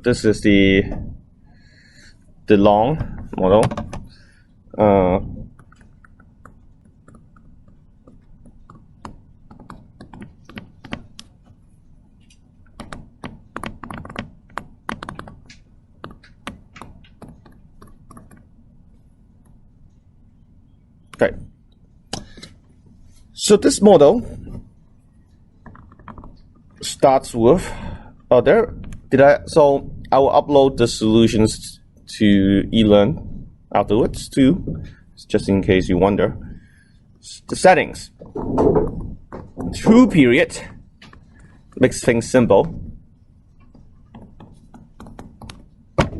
this is the long model. Okay. So this model starts with so I will upload the solutions to eLearn afterwards too, just in case you wonder. The settings. 2 period makes things simple.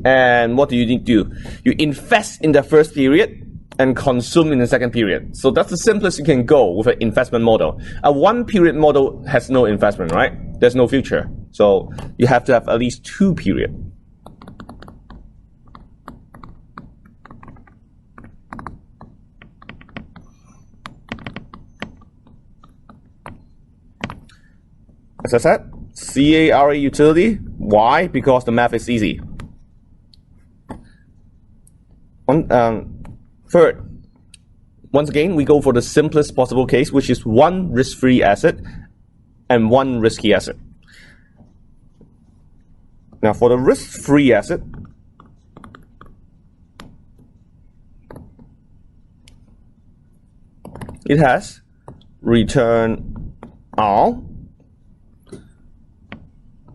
And what do you need to do? You invest in the first period and consume in the second period. So that's the simplest you can go with an investment model. A 1 period model has no investment, right? There's no future. So you have to have at least 2 period. As I said, CARA utility. Why? Because the math is easy. Third, once again, we go for the simplest possible case, which is 1 risk-free asset and 1 risky asset. Now, for the risk-free asset, it has return R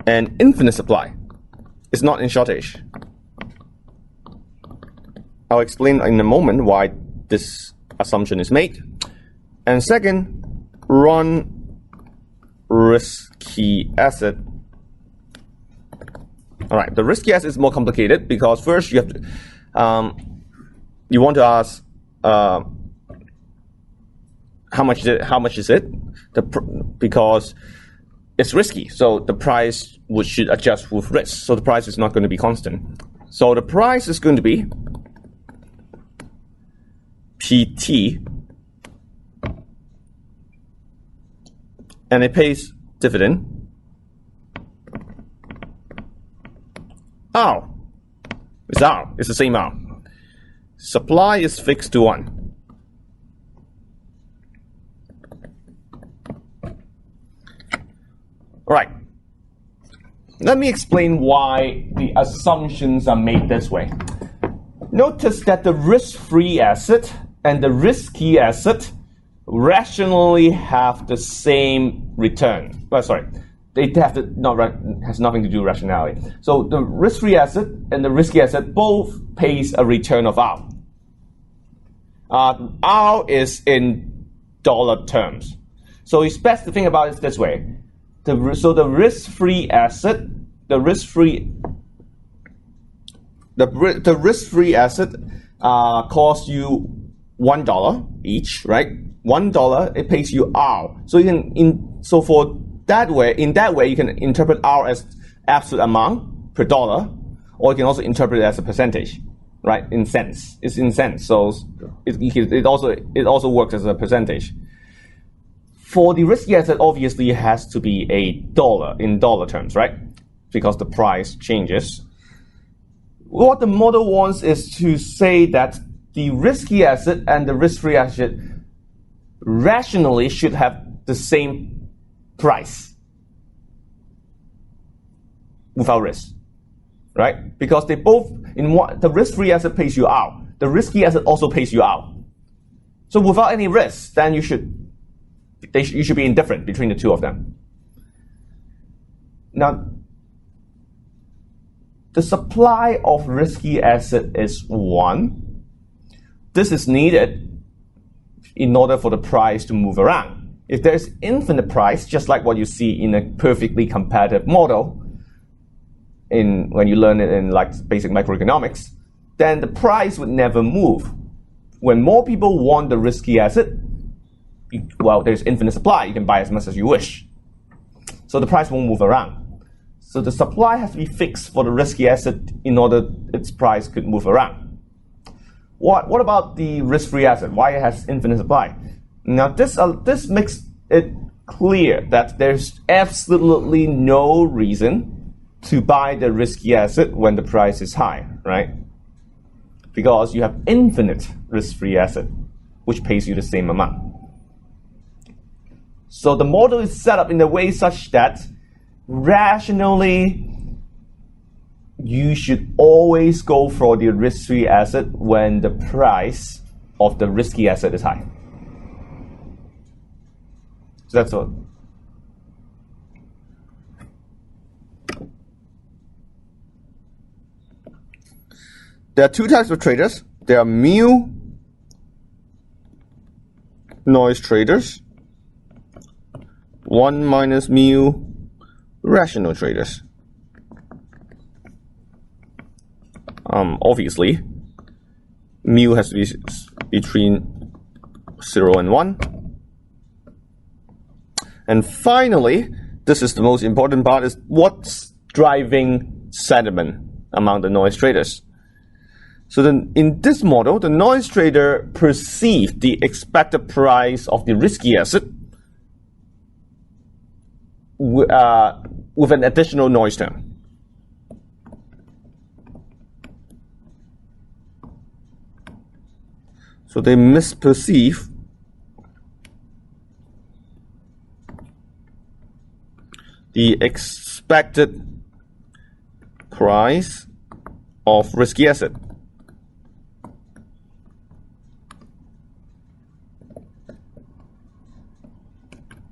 and infinite supply. It's not in shortage. I'll explain in a moment why this assumption is made. And second, run risky asset. All right, the risky asset is more complicated because first you have to, you want to ask how much is it? Because it's risky, so the price should adjust with risk. So the price is not going to be constant. So the price is going to be PT, and it pays dividend. R, it's R, it's the same R. Supply is fixed to 1. All right. Let me explain why the assumptions are made this way. Notice that the risk-free asset and the risky asset rationally have the same return. Oh, sorry, they have to has nothing to do with rationality. So the risk-free asset and the risky asset both pays a return of R. R is in dollar terms. So it's best to think about it this way. So the risk-free asset, the risk-free asset costs you $1 each, right? $1, it pays you R. So you can in that way you can interpret R as absolute amount per dollar, or you can also interpret it as a percentage, right? In cents, it's in cents. So it also works as a percentage. For the risky asset, obviously it has to be a dollar in dollar terms, right? Because the price changes. What the model wants is to say that the risky asset and the risk-free asset rationally should have the same price without risk, right? Because they both, the risk-free asset pays you out, the risky asset also pays you out. So without any risk, then you should be indifferent between the two of them. Now, the supply of risky asset is 1. This is needed in order for the price to move around. If there's infinite price, just like what you see in a perfectly competitive model, when you learn it in like basic microeconomics, then the price would never move. When more people want the risky asset, well, there's infinite supply. You can buy as much as you wish. So the price won't move around. So the supply has to be fixed for the risky asset in order its price could move around. What about the risk-free asset? Why it has infinite supply? Now this makes it clear that there's absolutely no reason to buy the risky asset when the price is high, right? Because you have infinite risk-free asset, which pays you the same amount. So the model is set up in a way such that rationally, you should always go for the risk-free asset when the price of the risky asset is high. So that's all. There are two types of traders. There are mu noise traders, 1 minus mu rational traders. Obviously, mu has to be between 0 and 1. And finally, this is the most important part, is what's driving sentiment among the noise traders. So then in this model, the noise trader perceived the expected price of the risky asset with an additional noise term. So they misperceive the expected price of risky asset.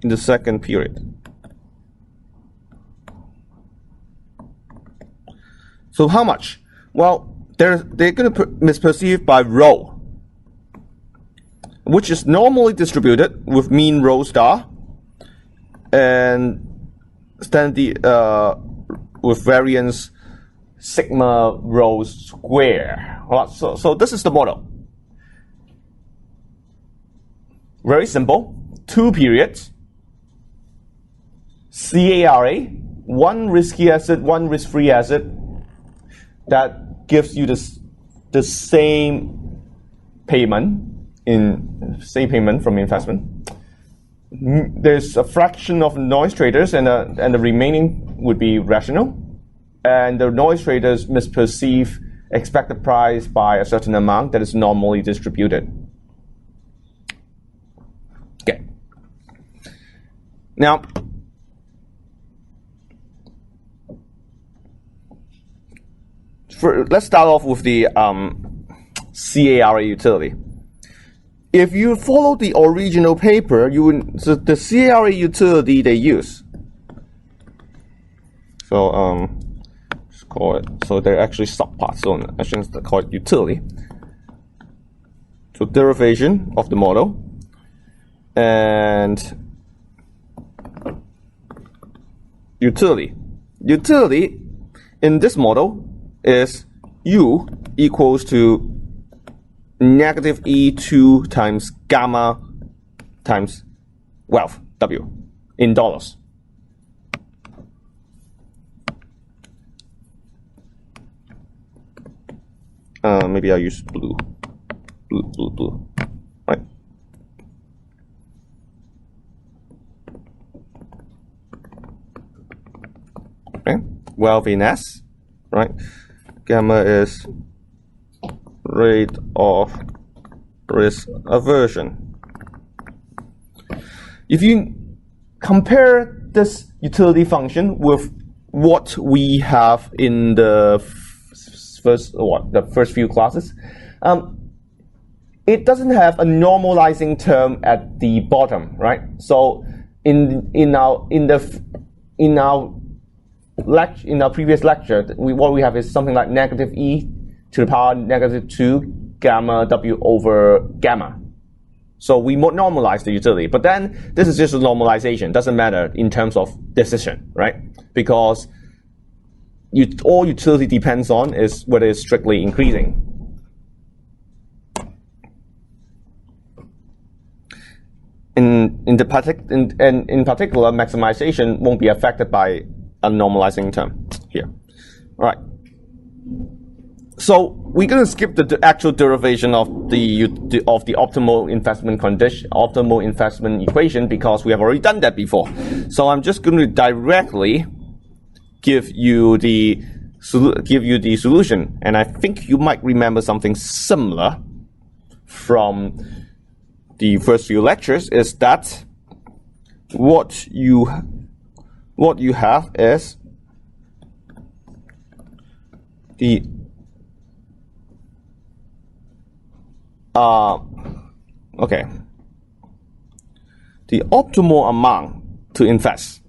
In the second period. So how much? Well, they're going to misperceive by row, which is normally distributed with mean row star and standard with variance sigma row square. So this is the model. Very simple. 2 periods. CARA, 1 risky asset, 1 risk-free asset. That gives you the same payment from investment. There's a fraction of noise traders, and the remaining would be rational. And the noise traders misperceive expected price by a certain amount that is normally distributed. Okay. Now, let's start off with the CARA utility. If you follow the original paper, so the CARA utility they use. So let's call it. So they're actually subparts. So I shouldn't call it utility. So derivation of the model and utility. Utility in this model is U equals to negative E2 times gamma times wealth, W, in dollars. Maybe I'll use blue. Blue. Right. Okay. Wealth in S, right? Gamma is rate of risk aversion. If you compare this utility function with what we have in the first few classes, it doesn't have a normalizing term at the bottom, right? So in our previous lecture, what we have is something like negative e to the power negative 2 gamma w over gamma. So we normalize the utility, but then this is just a normalization. Doesn't matter in terms of decision, right? Because all utility depends on is whether it's strictly increasing. In particular, maximization won't be affected by a normalizing term here. All right. So we're going to skip the actual derivation of the optimal investment condition, optimal investment equation, because we have already done that before. So I'm just going to directly give you the solution. And I think you might remember something similar from the first few lectures, is that what you have is the the optimal amount to invest.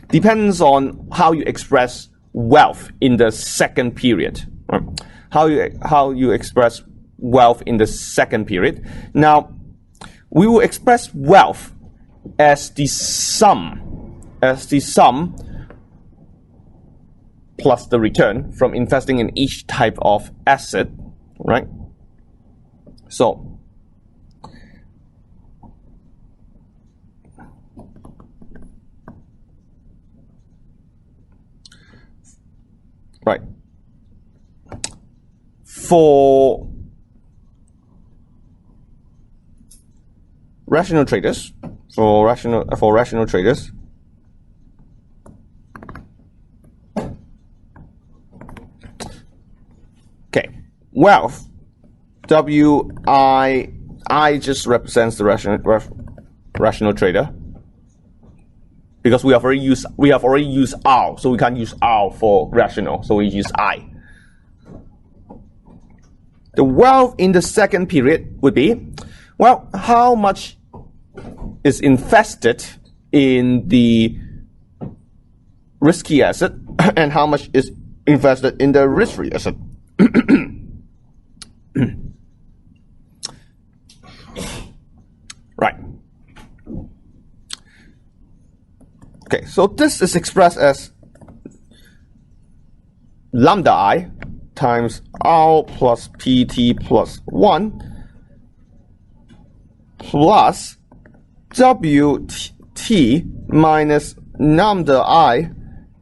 Depends on how you express wealth in the second period. Right? How you express wealth in the second period. Now, we will express wealth as the sum plus the return from investing in each type of asset, right? So, right. For rational traders, okay, wealth, I just represents the rational trader, because we have already used R, so we can't use R for rational, so we use I. The wealth in the second period would be, well, how much is invested in the risky asset and how much is invested in the risk-free asset. Right. Okay, so this is expressed as lambda I times R plus PT plus 1 plus WT minus lambda I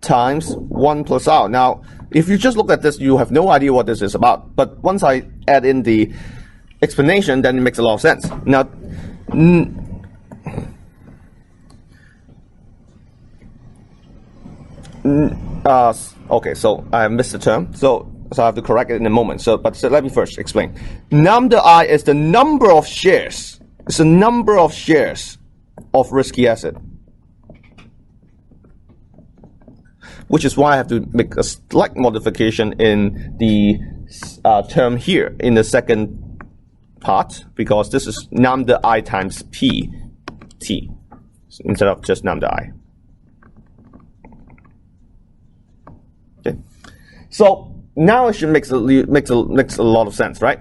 times 1 plus R. Now, if you just look at this, you have no idea what this is about. But once I add in the explanation, then it makes a lot of sense. Now, okay, so I missed the term. So I have to correct it in a moment. So let me first explain. Lambda I is the number of shares. It's the number of shares of risky asset, which is why I have to make a slight modification in the term here in the second part, because this is lambda I times PT instead of just lambda I. Okay, so now it should makes a lot of sense, right?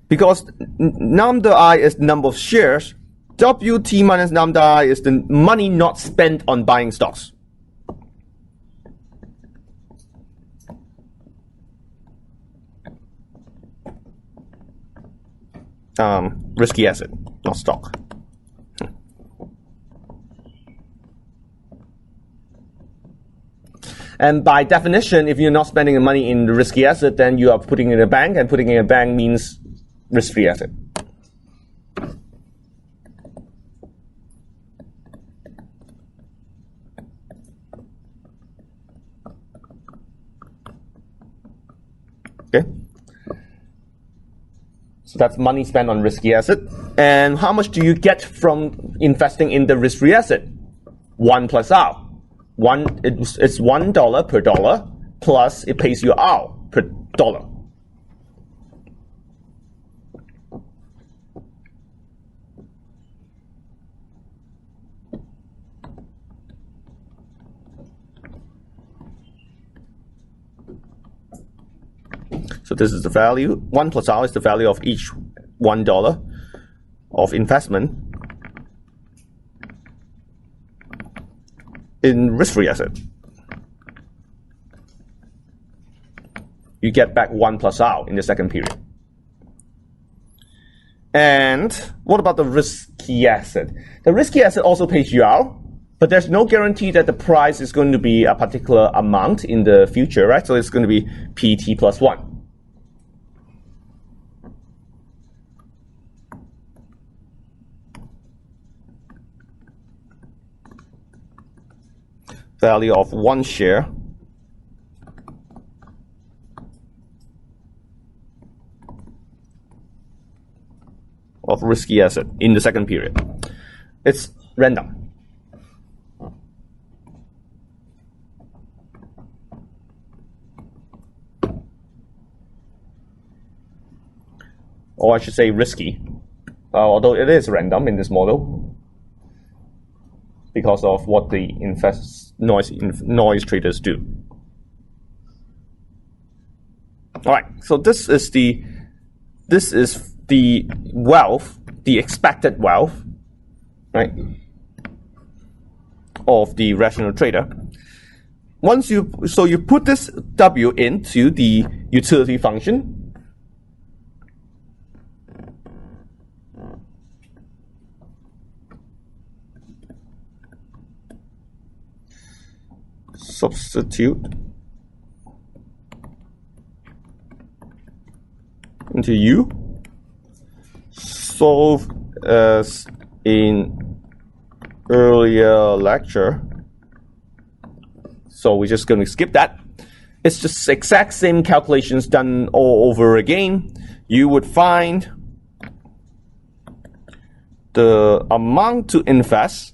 Because lambda I is the number of shares, WT minus lambda I is the money not spent on buying stocks. Risky asset, not stock. And by definition, if you're not spending the money in the risky asset, then you are putting it in a bank, and putting it in a bank means risk-free asset. Okay. So that's money spent on risky asset. And how much do you get from investing in the risk-free asset? 1 plus R. It's $1 per dollar, plus it pays you R per dollar. So this is the value. 1 plus R is the value of each $1 of investment in risk-free asset. You get back 1 plus R in the second period. And what about the risky asset? The risky asset also pays you R, but there's no guarantee that the price is going to be a particular amount in the future, right? So it's going to be PT plus 1. value of 1 share of risky asset in the second period. It's random. Or I should say risky, although it is random in this model because of what the noise traders do. All right, so this is the wealth, the expected wealth, right, of the rational trader. Once you put this W into the utility function. Substitute into U, solve as in earlier lecture. So we're just going to skip that. It's just exact same calculations done all over again. You would find the amount to invest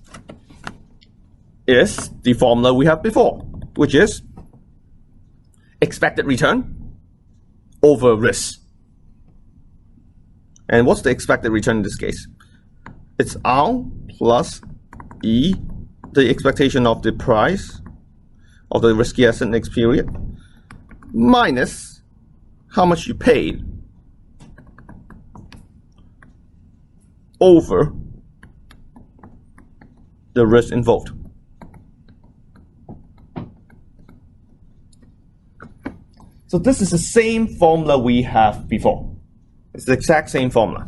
is the formula we have before, which is expected return over risk. And what's the expected return in this case? It's R plus E, the expectation of the price of the risky asset next period, minus how much you paid over the risk involved. So this is the same formula we have before. It's the exact same formula.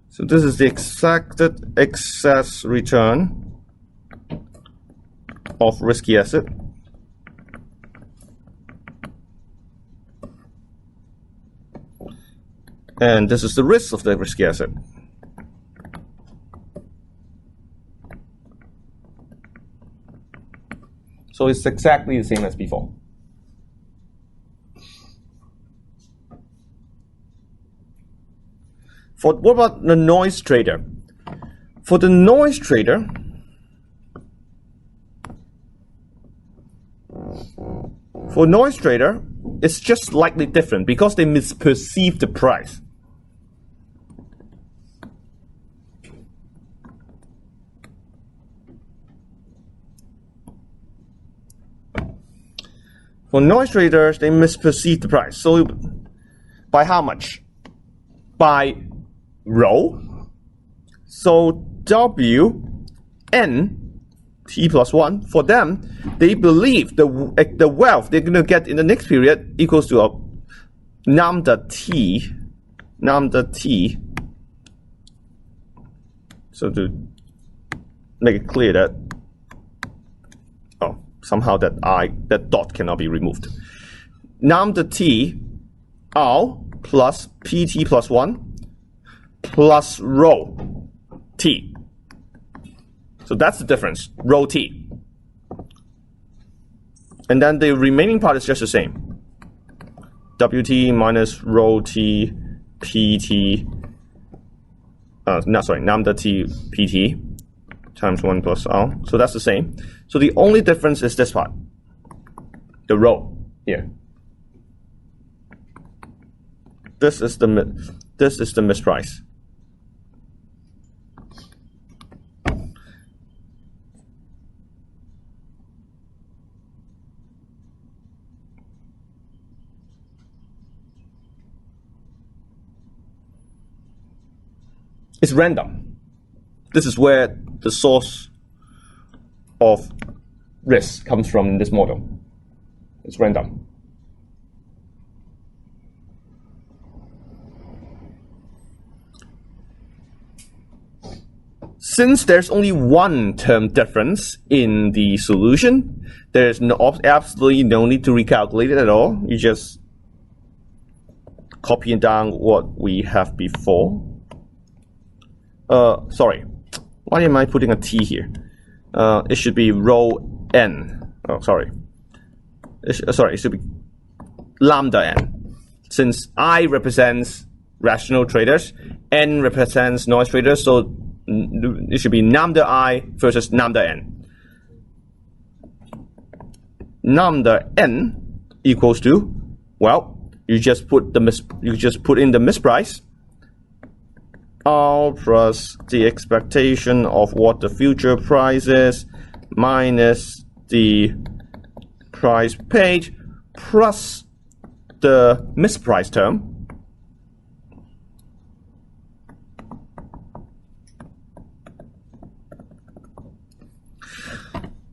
So this is the expected excess return of risky asset. And this is the risk of the risky asset. So it's exactly the same as before. What about the noise trader? For the noise trader, it's just slightly different because they misperceive the price. For noise traders, they misperceive the price. So by how much? By rho. So W N T plus 1, for them, they believe the wealth they're going to get in the next period equals to a lambda T. So to make it clear that, somehow that dot cannot be removed. Lambda T R plus PT plus 1 plus rho T. So that's the difference, rho T. And then the remaining part is just the same. WT minus rho T PT, lambda T PT times 1 plus R. So that's the same. So the only difference is this part, the rho here. This is the misprice. It's random. This is where the source of risk comes from in this model. It's random. Since there's only one term difference in the solution, there's absolutely no need to recalculate it at all. You just copy down what we have before. Sorry, why am I putting a T here? It should be rho n. Oh, sorry. It should be lambda n. Since I represents rational traders, n represents noise traders, so it should be lambda I versus lambda n. Lambda n equals to, well, you just put in the misprice R plus the expectation of what the future price is minus the price paid plus the misprice term.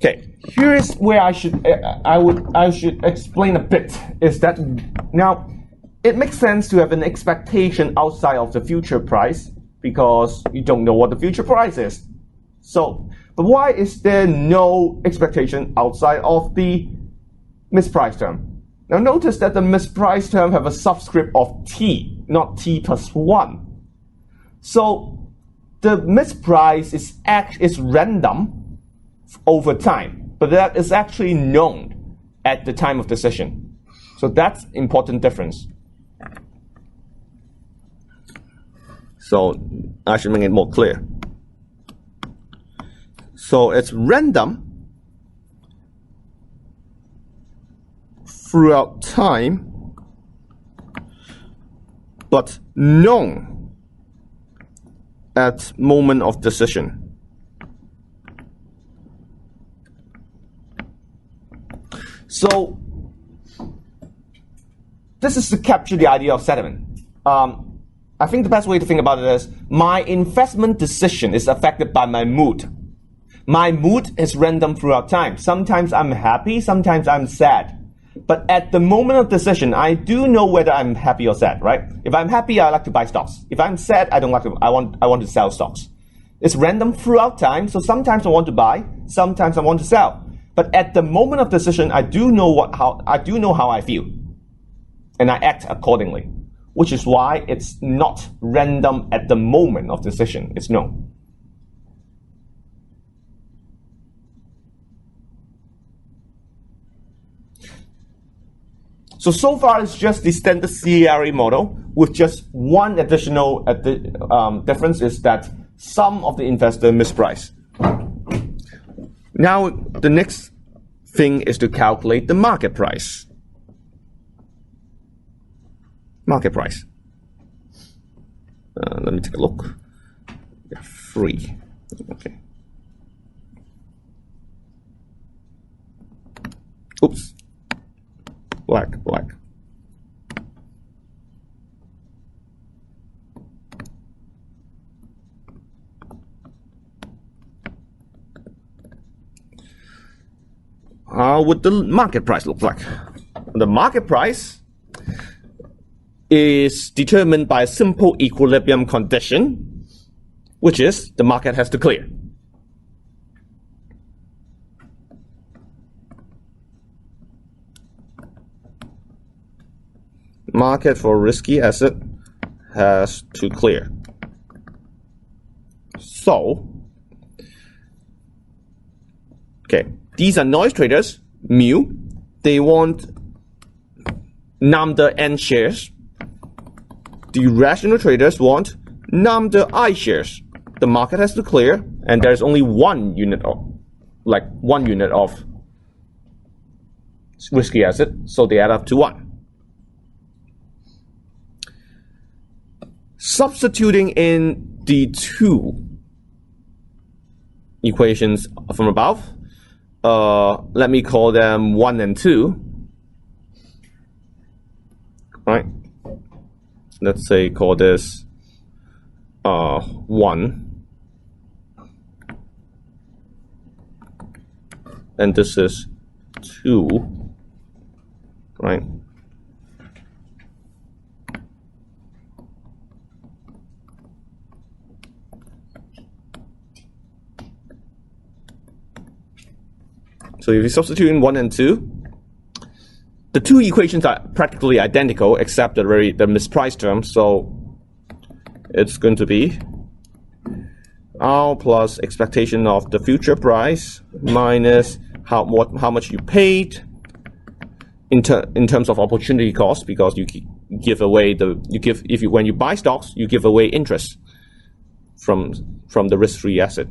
Okay, here is where I should explain a bit, is that now it makes sense to have an expectation outside of the future price because you don't know what the future price is. So, but why is there no expectation outside of the misprice term? Now notice that the misprice term have a subscript of t, not t plus 1. So the misprice is random over time, but that is actually known at the time of decision. So that's important difference. So I should make it more clear. So it's random throughout time, but known at moment of decision. So this is to capture the idea of settlement. I think the best way to think about it is my investment decision is affected by my mood. My mood is random throughout time. Sometimes I'm happy, sometimes I'm sad. But at the moment of decision, I do know whether I'm happy or sad, right? If I'm happy, I like to buy stocks. If I'm sad, I don't like to. I want to sell stocks. It's random throughout time, so sometimes I want to buy, sometimes I want to sell. But at the moment of decision, I do know how I feel, and I act accordingly. Which is why it's not random at the moment of decision. It's known. So far it's just the standard CARE model with just one additional difference is that some of the investor misprice. Now the next thing is to calculate the market price. Market price. Let me take a look. Yeah, 3. Okay. Oops. Black. How would the market price look like? The market price is determined by a simple equilibrium condition, which is the market has to clear. Market for risky asset has to clear. So, okay, these are noise traders, mu. They want lambda n shares. The rational traders want lambda I shares. The market has to clear, and there's only one unit of risky asset, so they add up to 1. Substituting in the two equations from above, let me call them 1 and 2. Right? Let's say call this 1, and this is 2, right? So if you substitute in 1 and 2, the two equations are practically identical except the mispriced term. So it's going to be R plus expectation of the future price minus how much you paid in terms of opportunity cost, because you give away when you buy stocks, you give away interest from the risk-free asset,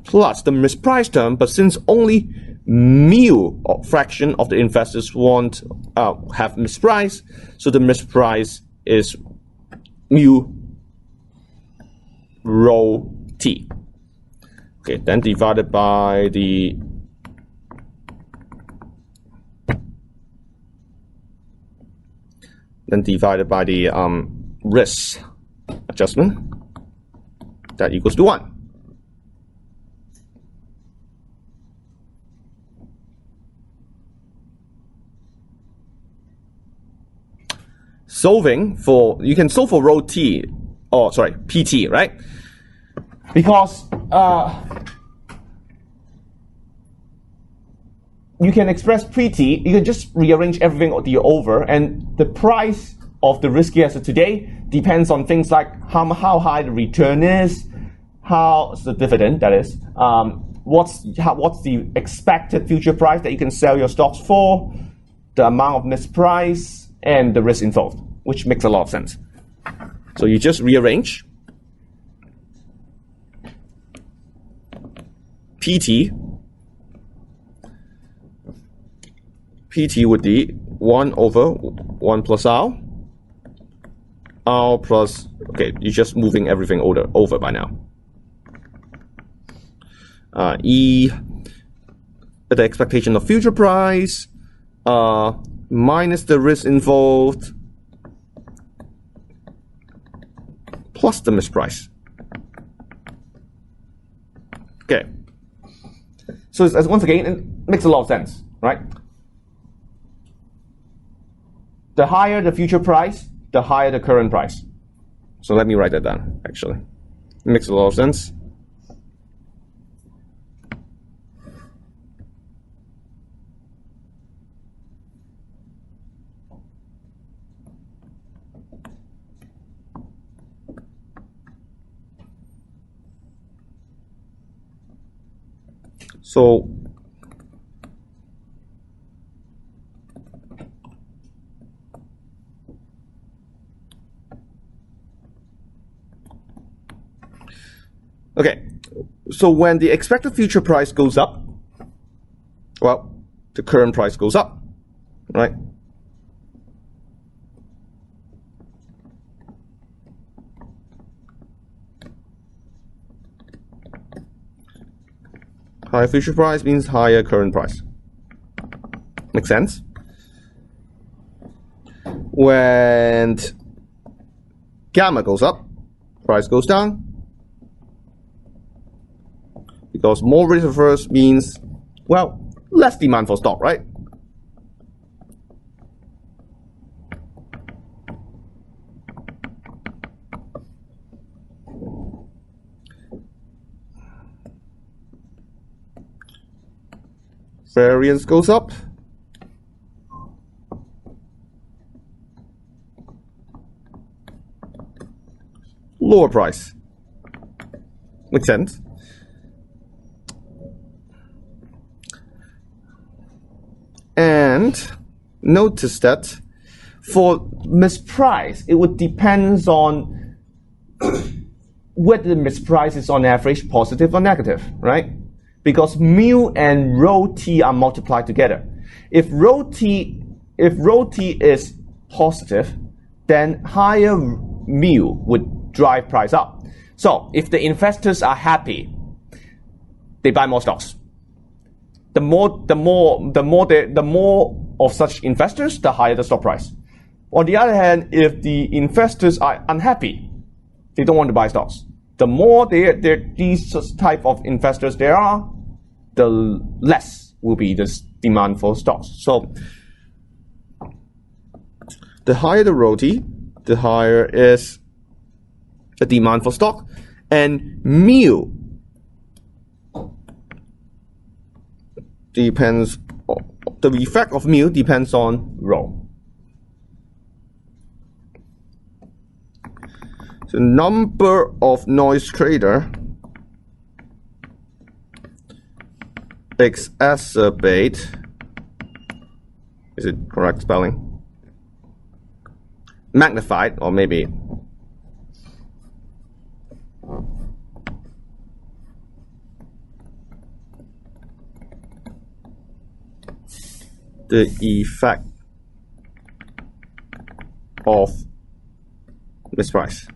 plus the mispriced term. But since only mu or fraction of the investors have mispriced, so the misprice is mu rho t. Okay, then divided by the risk adjustment, that equals to 1. You can solve for rho t, or sorry, pt, right? Because you can express pt, you can just rearrange everything over, and the price of the risky asset today depends on things like how high the return is, how's the dividend, that is, what's the expected future price that you can sell your stocks for, the amount of misprice, and the risk involved, which makes a lot of sense. So you just rearrange PT would be 1 over 1 plus R plus, okay, you're just moving everything over by now. E, the expectation of future price, minus the risk involved, plus the misprice. Okay. So once again, it makes a lot of sense, right? The higher the future price, the higher the current price. So let me write that down, actually. It makes a lot of sense. So okay, so when the expected future price goes up, well, the current price goes up, right? Higher future price means higher current price. Make sense? When gamma goes up, price goes down. Because more risk averse means, well, less demand for stock, right? Variance goes up. Lower price. Makes sense. And notice that for misprice, it would depend on whether the misprice is on average positive or negative, right? Because mu and rho t are multiplied together. If rho t is positive, then higher mu would drive price up. So if the investors are happy, they buy more stocks. The more of such investors, the higher the stock price. On the other hand, if the investors are unhappy, they don't want to buy stocks. The more these type of investors there are, the less will be the demand for stocks. So the higher the ROTE, the higher is the demand for stock, and mu, depends, the effect of mu depends on rho. The number of noise trader exacerbate, is it correct spelling? Magnified, or maybe the effect of misprice.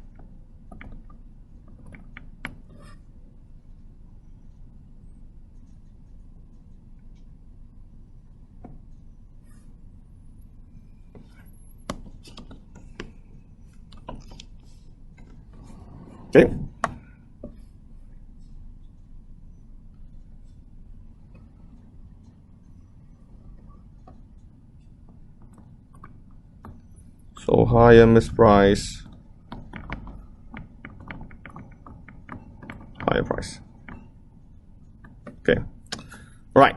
Okay. So higher misprice, higher price. Okay. Right.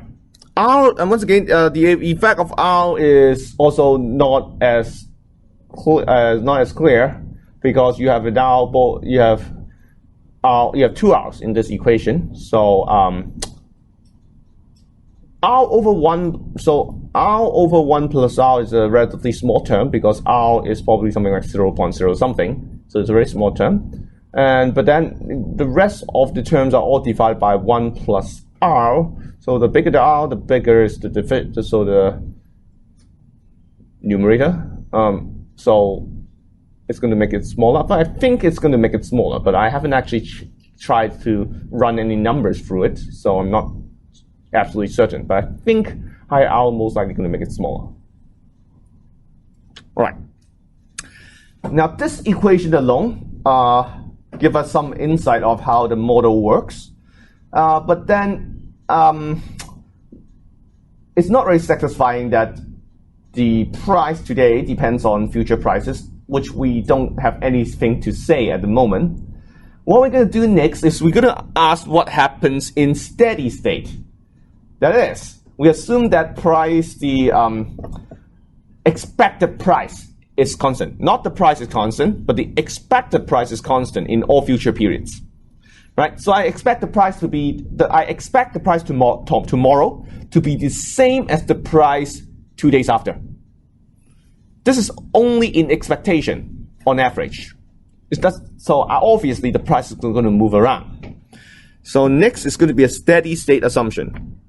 R, and once again, the effect of R is also not as clear, because you have now you have two R's in this equation. So R over 1, so R over 1 plus R is a relatively small term, because R is probably something like 0.0 something, so it's a very small term. But then the rest of the terms are all divided by 1 plus R. So the bigger the R, the bigger is the numerator. So it's going to make it smaller, but I think it's going to make it smaller, but I haven't actually tried to run any numbers through it, so I'm not absolutely certain, but I think higher R most likely going to make it smaller. All right. Now this equation alone give us some insight of how the model works, but then it's not really satisfying that the price today depends on future prices, which we don't have anything to say at the moment. What we're going to do next is we're going to ask what happens in steady state. That is, we assume that price, the expected price is constant. Not the price is constant, but the expected price is constant in all future periods. Right? So I expect the price to be, tomorrow to be the same as the price 2 days after. This is only in expectation on average. So obviously the price is going to move around. So next is going to be a steady state assumption.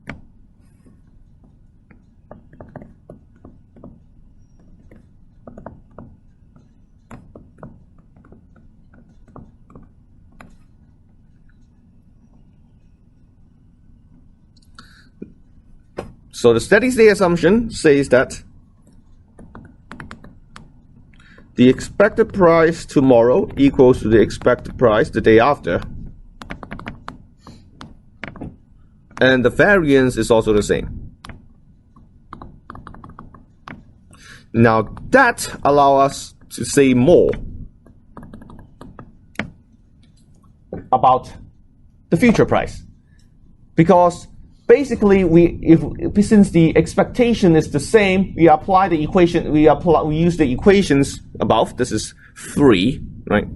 So the steady state assumption says that the expected price tomorrow equals to the expected price the day after. And the variance is also the same. Now that allows us to say more about the future price. Because basically, since the expectation is the same, we apply the equation. We use the equations above. This is 3, right?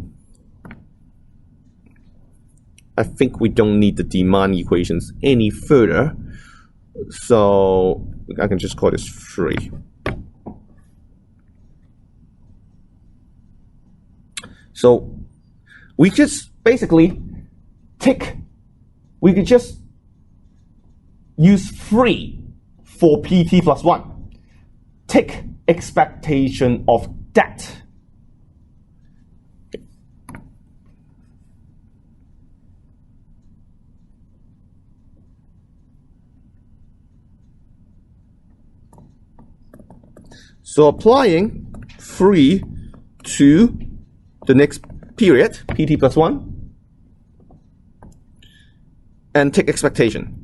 I think we don't need the demand equations any further, so I can just call this 3. So we just basically we could just use 3 for PT plus 1. Take expectation of that. So applying 3 to the next period, PT plus 1, and take expectation.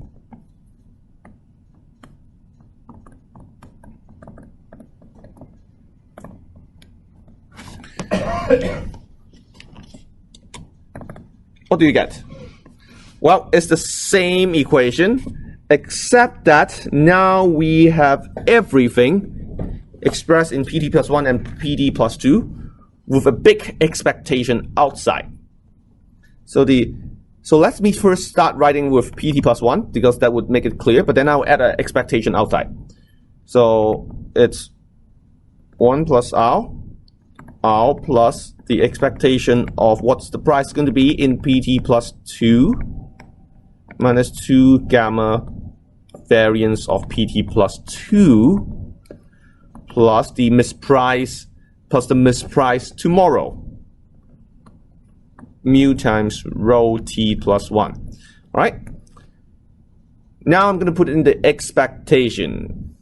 What do you get? Well, it's the same equation, except that now we have everything expressed in PT plus 1 and PT plus 2 with a big expectation outside. So let me first start writing with PT plus 1 because that would make it clear, but then I'll add an expectation outside. So it's 1 plus R plus the expectation of what's the price going to be in PT plus 2 minus 2 gamma variance of PT plus 2 plus the misprice tomorrow. Mu times rho t plus 1. All right. Now I'm going to put in the expectation.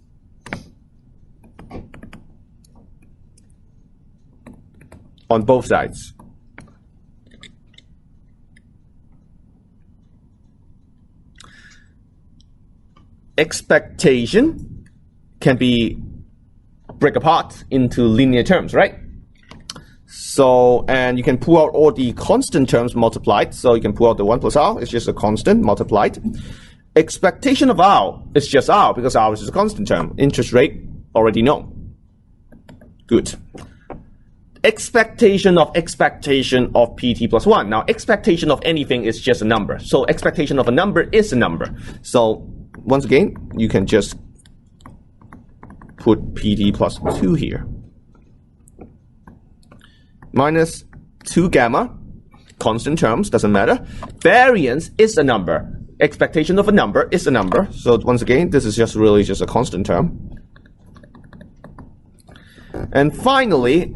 On both sides. Expectation can be break apart into linear terms, right? So, and you can pull out all the constant terms multiplied. So you can pull out the 1 plus R, it's just a constant multiplied. Expectation of R is just R because R is a constant term. Interest rate, already know. Good. Expectation of PT plus 1. Now, expectation of anything is just a number. So expectation of a number is a number. So once again, you can just put PT plus 2 here. Minus 2 gamma, constant terms, doesn't matter. Variance is a number. Expectation of a number is a number. So once again, this is just really just a constant term. And finally,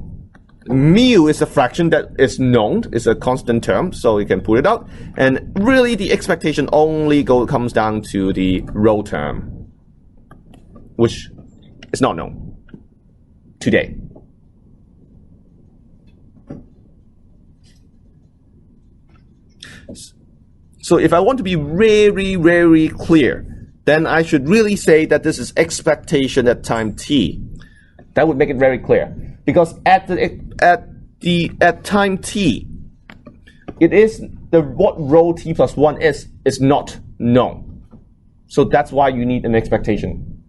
mu is a fraction that is known, is a constant term, so you can put it out. And really, the expectation only comes down to the rho term, which is not known today. So if I want to be very, very clear, then I should really say that this is expectation at time t. That would make it very clear. Because at time t, it is what rho t plus 1 is not known. So that's why you need an expectation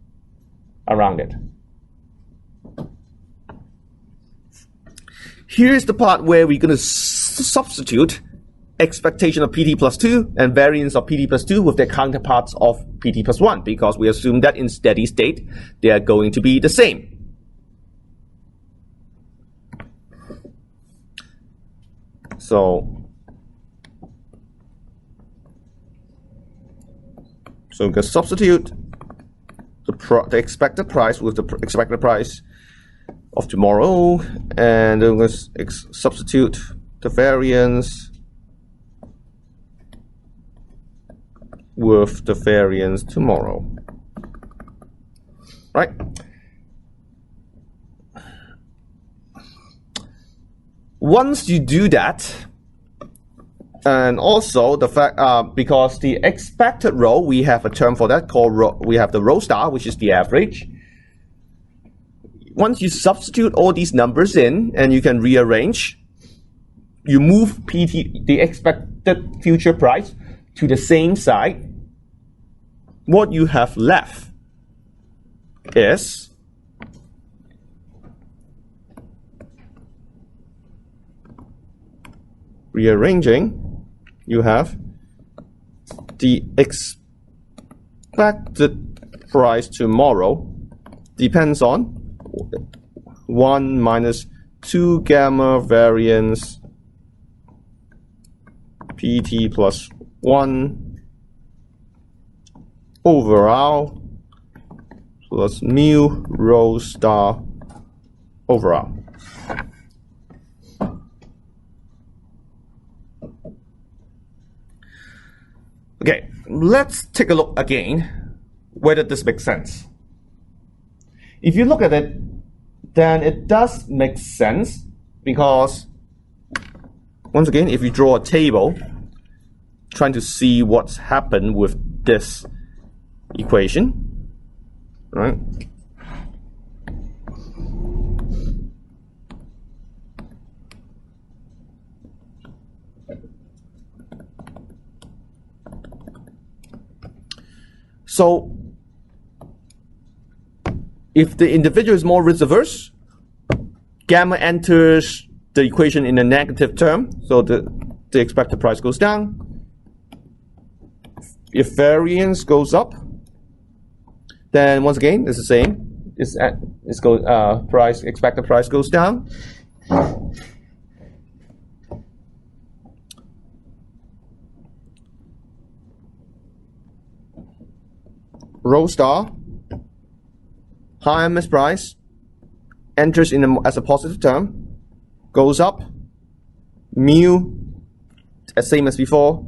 around it. Here's the part where we're going to substitute expectation of PT plus 2 and variance of PT plus 2 with their counterparts of PT plus 1, because we assume that in steady state they are going to be the same. So we can substitute the expected price with the expected price of tomorrow, and then let's substitute the variance with the variance tomorrow, right? Once you do that, and also the fact because the expected rho, we have a term for that called rho, we have the rho star, which is the average. Once you substitute all these numbers in and you can rearrange, you move PT, the expected future price, to the same side. What you have left is rearranging. You have the expected price tomorrow depends on 1 minus 2 gamma variance PT plus 1 over R plus mu rho star over R. Okay, let's take a look again whether this makes sense. If you look at it, then it does make sense, because once again, if you draw a table trying to see what's happened with this equation, right? So if the individual is more risk averse, gamma enters the equation in a negative term, so the expected price goes down. If variance goes up, then once again it's the same. Expected price goes down. Rho star, higher misprice, enters as a positive term, goes up, mu, same as before,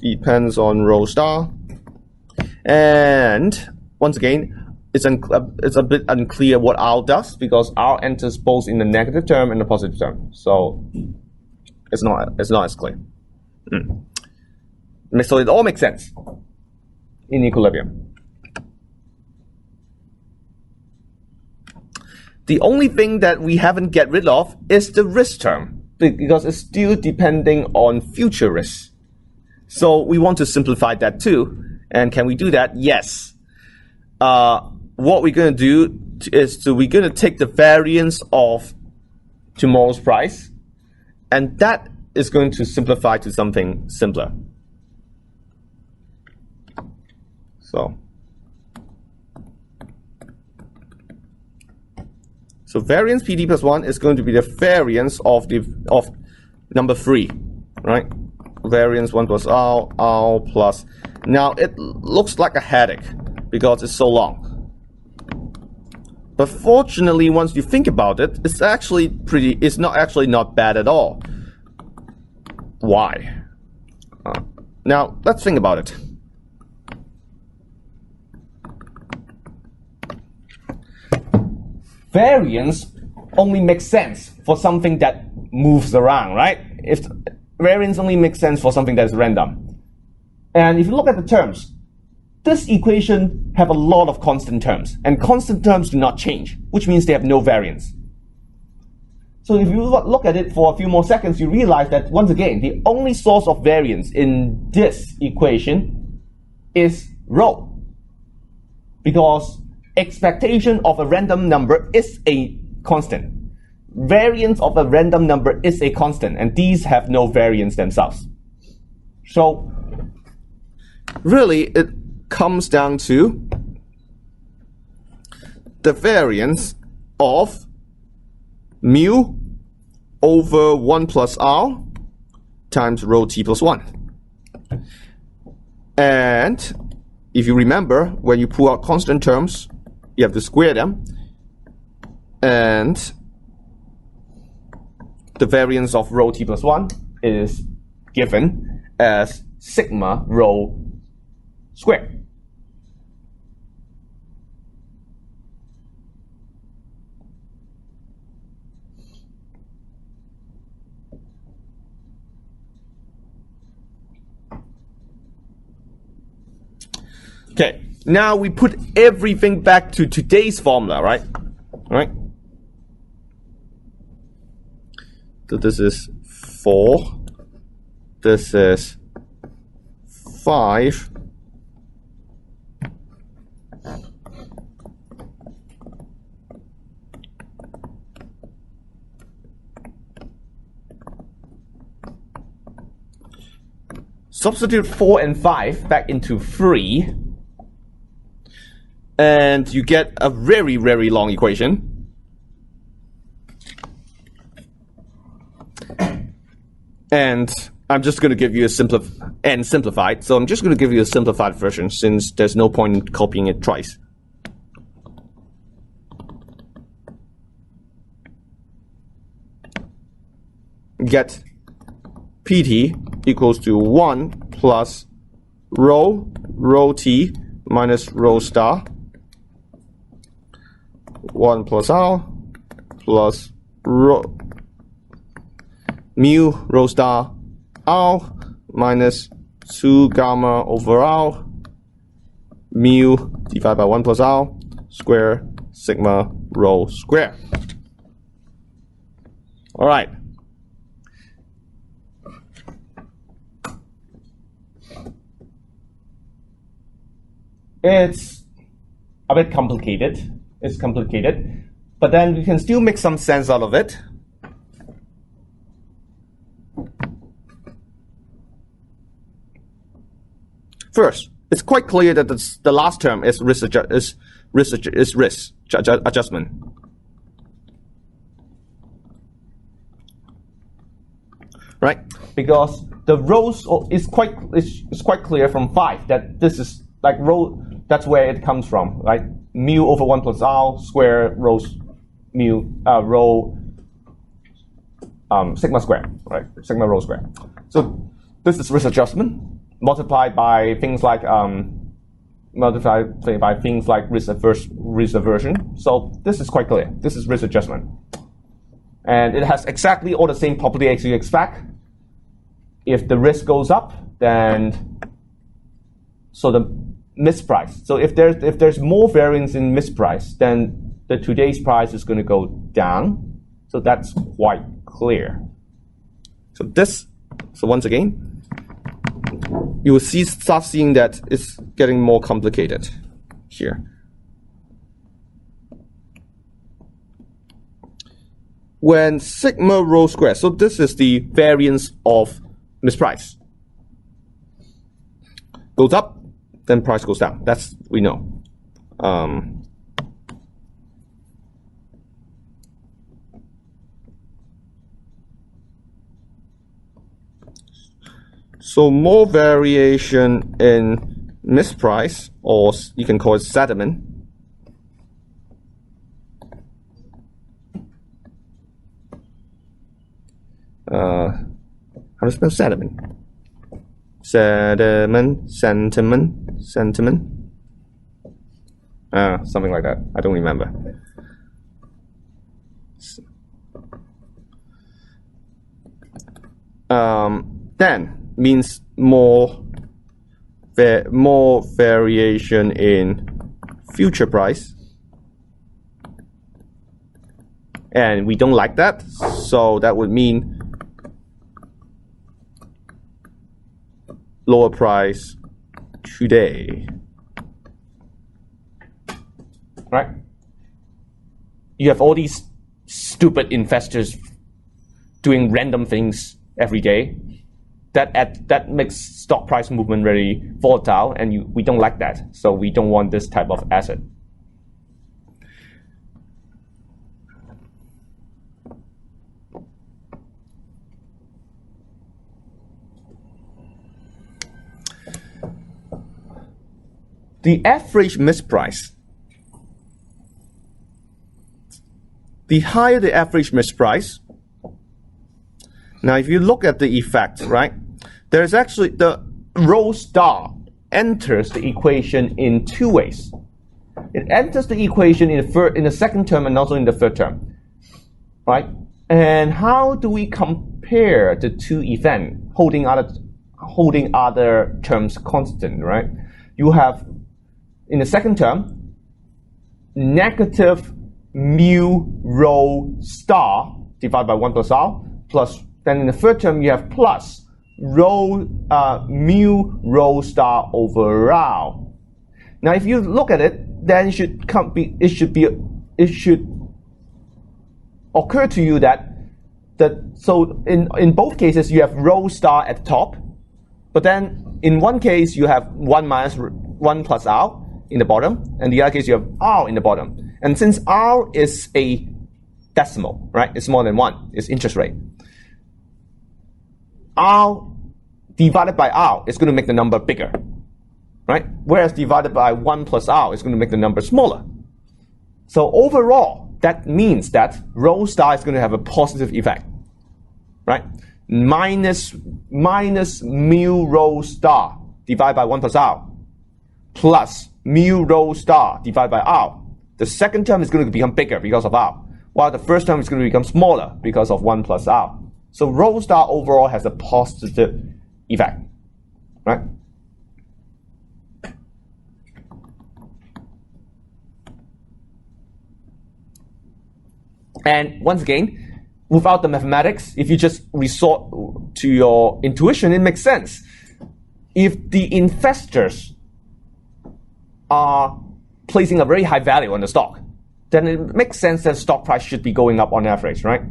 depends on rho star, and once again, it's a bit unclear what R does because R enters both in the negative term and the positive term, so it's not as clear. So it all makes sense in equilibrium. The only thing that we haven't get rid of is the risk term because it's still depending on future risks. So we want to simplify that too. And can we do that? Yes. What we're going to do is we're going to take the variance of tomorrow's price, and that is going to simplify to something simpler. So variance PD plus 1 is going to be the variance of number 3, right? Variance 1 plus R plus. Now it looks like a headache because it's so long. But fortunately, once you think about it, it's not bad at all. Why? Now let's think about it. Variance only makes sense for something that moves around, right? If variance only makes sense for something that is random. And if you look at the terms, this equation have a lot of constant terms, and constant terms do not change, which means they have no variance. So if you look at it for a few more seconds, you realize that, once again, the only source of variance in this equation is rho. Because expectation of a random number is a constant. Variance of a random number is a constant, and these have no variance themselves. So really, it comes down to the variance of mu over 1 plus r times rho t plus 1. And if you remember, when you pull out constant terms, you have to square them. And the variance of rho t plus 1 is given as sigma rho squared. Okay, now we put everything back to today's formula, right? Right? So this is 4. This is 5. Substitute 4 and 5 back into 3. And you get a very, very long equation. And I'm just going to give you a simplified. So I'm just going to give you a simplified version since there's no point in copying it twice. Get PT equals to 1 plus rho t minus rho star 1 plus r plus mu rho star r minus 2 gamma over r mu divided by 1 plus r square sigma rho square. All right. it's a bit complicated. It's complicated, but then you can still make some sense out of it. First, it's quite clear that the last term is risk adjustment. Right? Because the rows is quite clear from 5 that this is like row, that's where it comes from, right? Mu over 1 plus r square rows mu rho sigma square, right? Sigma rho square. So this is risk adjustment multiplied by things like risk aversion. So this is quite clear. This is risk adjustment, and it has exactly all the same property as you expect. If the risk goes up, then so the misprice. So if there's more variance in misprice, then the today's price is going to go down. So that's quite clear. So once again, you will start seeing that it's getting more complicated here. When sigma rho square, so this is the variance of misprice, goes up, then price goes down. That's we know. So more variation in misprice, or you can call it sediment, how to spell sediment? Sentiment, something like that. I don't remember. Then means more variation in future price, and we don't like that. So that would mean lower price today, right? You have all these stupid investors doing random things every day that makes stock price movement very volatile, and we don't like that. So we don't want this type of asset. The average misprice, the higher the average misprice. Now, if you look at the effect, right, there's actually the rho star enters the equation in two ways. It enters the equation in the second term and also in the third term, right? And how do we compare the two events holding other terms constant, right? You have in the second term negative mu rho star divided by 1 plus r plus. Then in the third term, you have plus rho mu rho star over r. Now, if you look at it, then it should occur to you that so in both cases you have rho star at the top, but then in one case you have 1 plus r in the bottom, and the other case you have r in the bottom. And since r is a decimal, right? It's more than 1. It's interest rate. R divided by R is going to make the number bigger, right? Whereas divided by 1 plus R is going to make the number smaller. So overall, that means that rho star is going to have a positive effect, right? Minus mu rho star divided by 1 plus R plus mu rho star divided by R. The second term is going to become bigger because of R, while the first term is going to become smaller because of 1 plus R. So rho star overall has a positive effect, right? And once again, without the mathematics, if you just resort to your intuition, it makes sense. If the investors are placing a very high value on the stock, then it makes sense that stock price should be going up on average, right?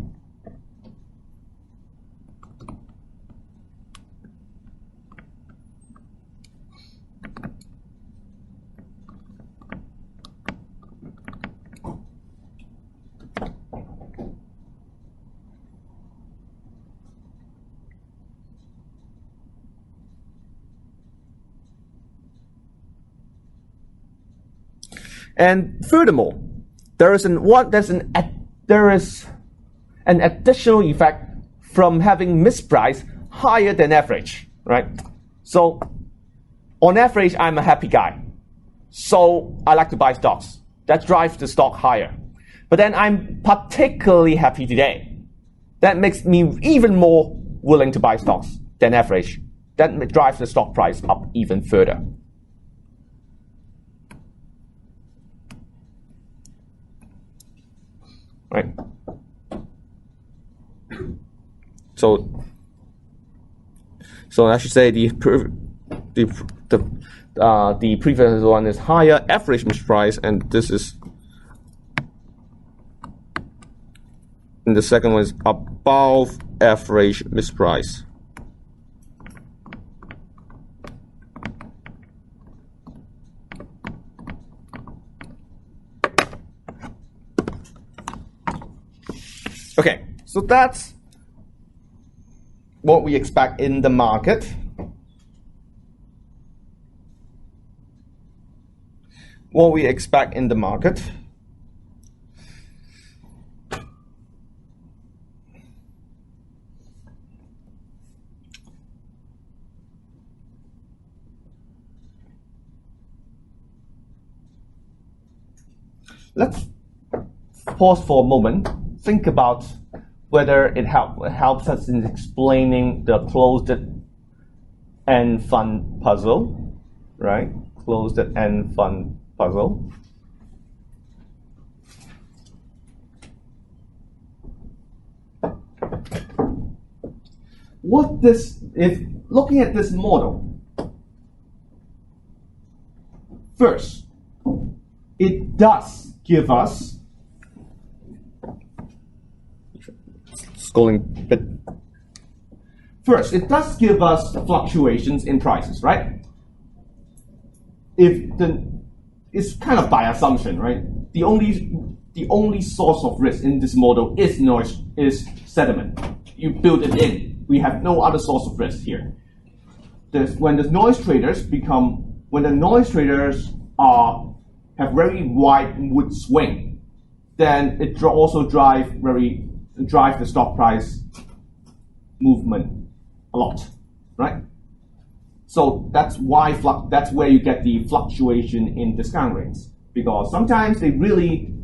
And furthermore, there is an additional effect from having mispriced higher than average, right? So on average, I'm a happy guy. So I like to buy stocks. That drives the stock higher. But then I'm particularly happy today. That makes me even more willing to buy stocks than average. That drives the stock price up even further. Right. So I should say the previous one is higher average misprice, and this is, and the second one is above average misprice. Okay, so that's what we expect in the market. What we expect in the market. Let's pause for a moment. Think about whether it helps us in explaining the closed-end fund puzzle, right? Closed-end fund puzzle. If looking at this model, first, it does give us First, it does give us fluctuations in prices, right? It's kind of by assumption, right? The only source of risk in this model is sediment. You build it in. We have no other source of risk here. When the noise traders have very wide mood swing, then it also drive the stock price movement a lot, right? So that's where you get the fluctuation in discount rates, because sometimes they really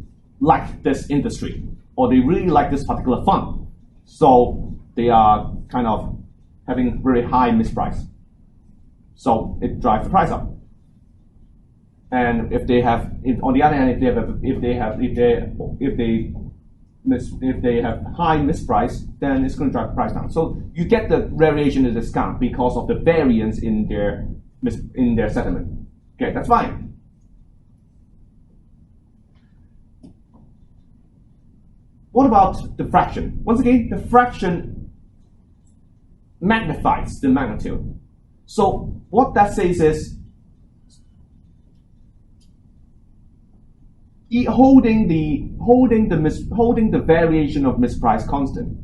like this industry or they really like this particular fund, so they are kind of having very high misprice. So it drives the price up. And on the other hand, if they have high misprice, then it's going to drive the price down. So you get the variation in discount because of the variance in their settlement. Okay, that's fine. What about the fraction? Once again, the fraction magnifies the magnitude. So what that says is, holding the variation of misprice constant,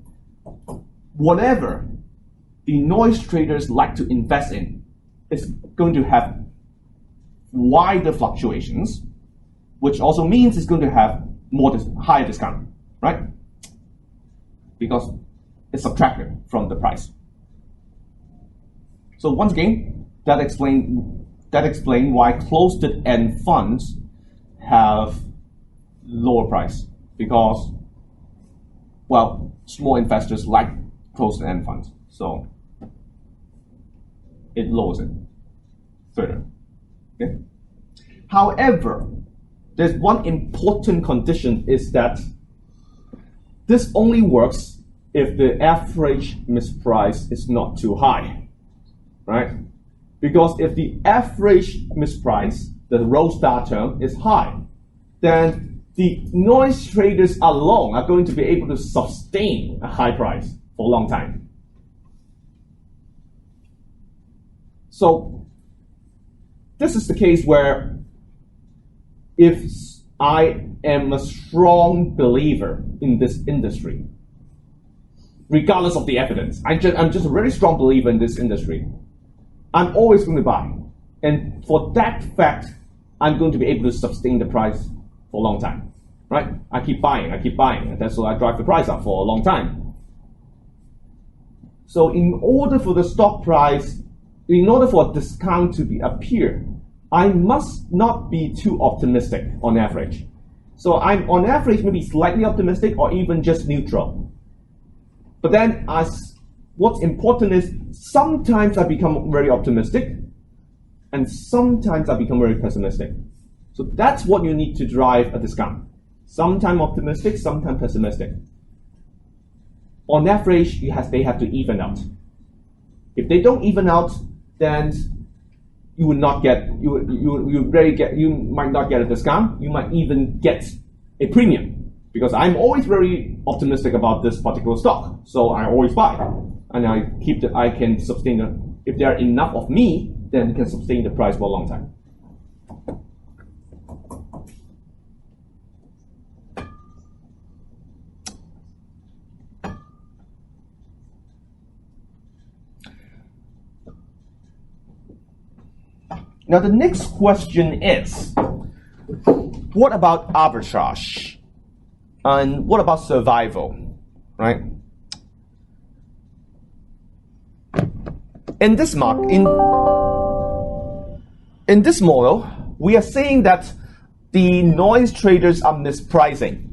whatever the noise traders like to invest in is going to have wider fluctuations, which also means it's going to have higher discount, right? Because it's subtracted from the price. So once again, that explains why closed-end funds have lower price, because, well, small investors like closed-end funds, so it lowers it further. Okay? However, there's one important condition, is that this only works if the average misprice is not too high, right? Because if the average misprice the row star term is high, then the noise traders alone are going to be able to sustain a high price for a long time. So this is the case where if I am a strong believer in this industry, regardless of the evidence, I'm just a very strong believer in this industry, I'm always going to buy. And for that fact, I'm going to be able to sustain the price for a long time, right? I keep buying, and that's why I drive the price up for a long time. So in order for the stock price, in order for a discount to appear, I must not be too optimistic on average. So I'm on average maybe slightly optimistic or even just neutral. But then what's important is sometimes I become very optimistic and sometimes I become very pessimistic. So that's what you need to drive a discount. Sometimes optimistic, sometimes pessimistic. On average, they have to even out. If they don't even out, then you will not get you might not get a discount. You might even get a premium, because I'm always very optimistic about this particular stock, so I always buy, and I can sustain it. If there are enough of me, then we can sustain the price for a long time. Now the next question is, what about arbitrage? And what about survival, right? In this model, we are saying that the noise traders are mispricing.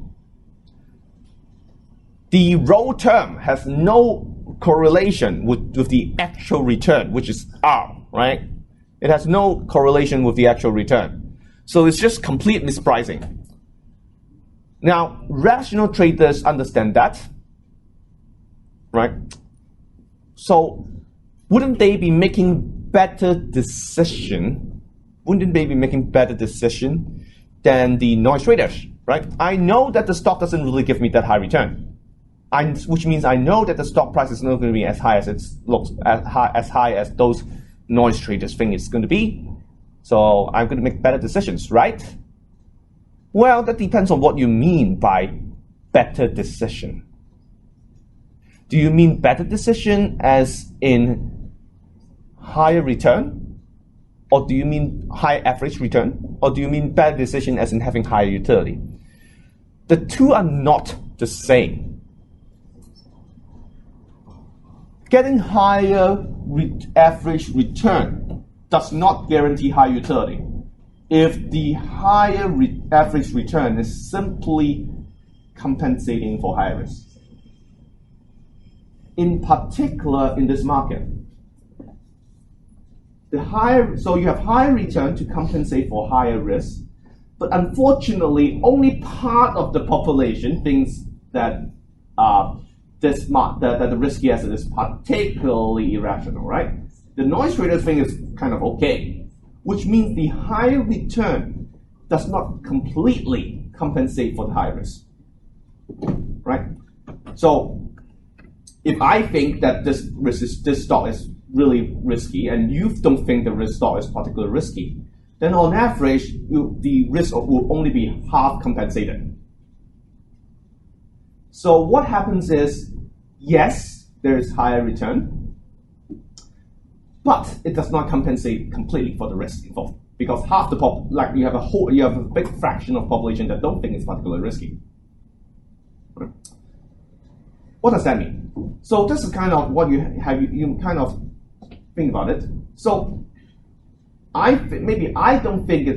The row term has no correlation with the actual return, which is R, right? It has no correlation with the actual return. So it's just complete mispricing. Now, rational traders understand that, right? So wouldn't they be making better decision? Wouldn't they be making better decision than the noise traders, right? I know that the stock doesn't really give me that high return, which means I know that the stock price is not going to be as high as it looks, as high as those noise traders think it's going to be. So I'm going to make better decisions, right? Well, that depends on what you mean by better decision. Do you mean better decision as in higher return? Or do you mean high average return? Or do you mean better decision as in having higher utility? The two are not the same. Getting higher average return does not guarantee high utility. If the higher average return is simply compensating for higher risk. In particular, in this market, so you have higher return to compensate for higher risk, but unfortunately, only part of the population thinks that that the risky asset is particularly irrational, right? The noise traders think it's kind of okay, which means the higher return does not completely compensate for the high risk, right? So if I think that this stock is really risky and you don't think the stock is particularly risky, then on average, the risk will only be half compensated. So what happens is, yes, there is higher return, but it does not compensate completely for the risk involved, because half the you have a big fraction of population that don't think it's particularly risky. Right? What does that mean? So this is kind of what you kind of think about it. So I don't think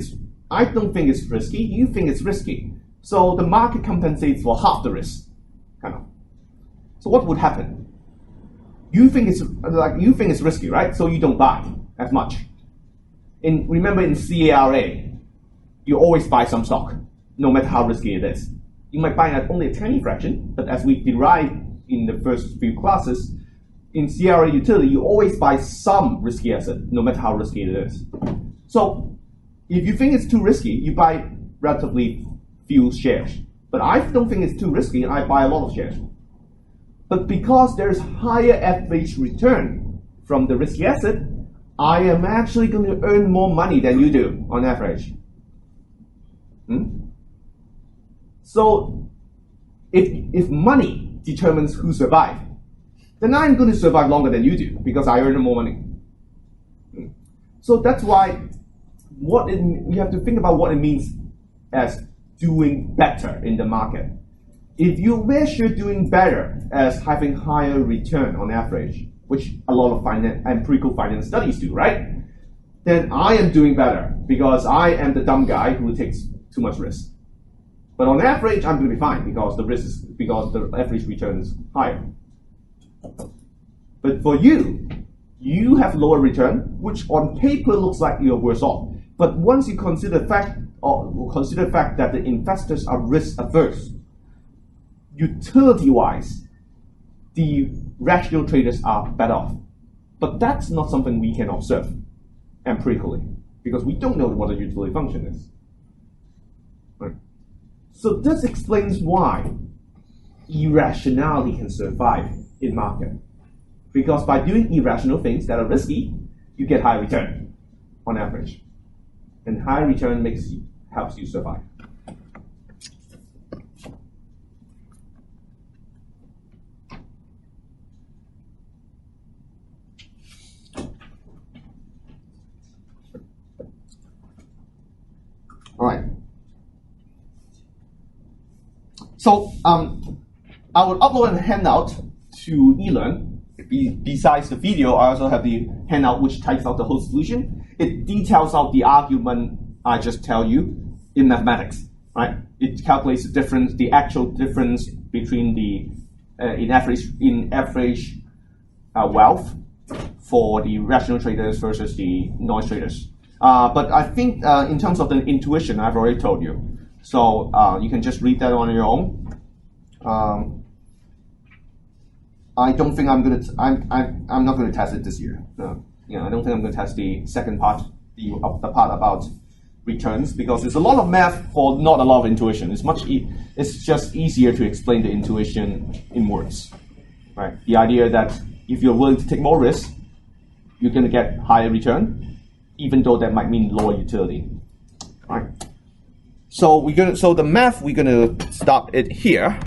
it's risky. You think it's risky. So the market compensates for half the risk, kind of. So what would happen? You think it's risky, right? So you don't buy as much. Remember in CARA, you always buy some stock, no matter how risky it is. You might buy only a tiny fraction, but as we derived in the first few classes, in CRA utility, you always buy some risky asset, no matter how risky it is. So If you think it's too risky, you buy relatively few shares. But I don't think it's too risky, and I buy a lot of shares. But because there's higher average return from the risky asset, I am actually going to earn more money than you do on average. So if money determines who survives, then I'm going to survive longer than you do because I earn more money. So that's why you have to think about what it means as doing better in the market. If you measure doing better as having higher return on average, which a lot of empirical finance studies do, right? Then I am doing better because I am the dumb guy who takes too much risk. But on average, I'm going to be fine because the average return is higher. But for you, you have lower return, which on paper looks like you're worse off. But once you consider the fact that the investors are risk averse, utility-wise, the rational traders are better off. But that's not something we can observe empirically because we don't know what the utility function is. Right? So this explains why irrationality can survive in market. Because by doing irrational things that are risky, you get high return on average. And high return helps you survive. All right. So I will upload a handout to eLearn. Besides the video, I also have the handout which types out the whole solution. It details out the argument I just tell you in mathematics, right? It calculates the difference, the actual difference between the in average wealth for the rational traders versus the noise traders. But I think in terms of the intuition, I've already told you. So you can just read that on your own. I don't think I'm not gonna test it this year. No. I don't think I'm gonna test the second part, the part about returns, because there's a lot of math for not a lot of intuition. It's just easier to explain the intuition in words, right? The idea that if you're willing to take more risk, you're gonna get higher return, even though that might mean lower utility, right? So the math we're gonna stop it here.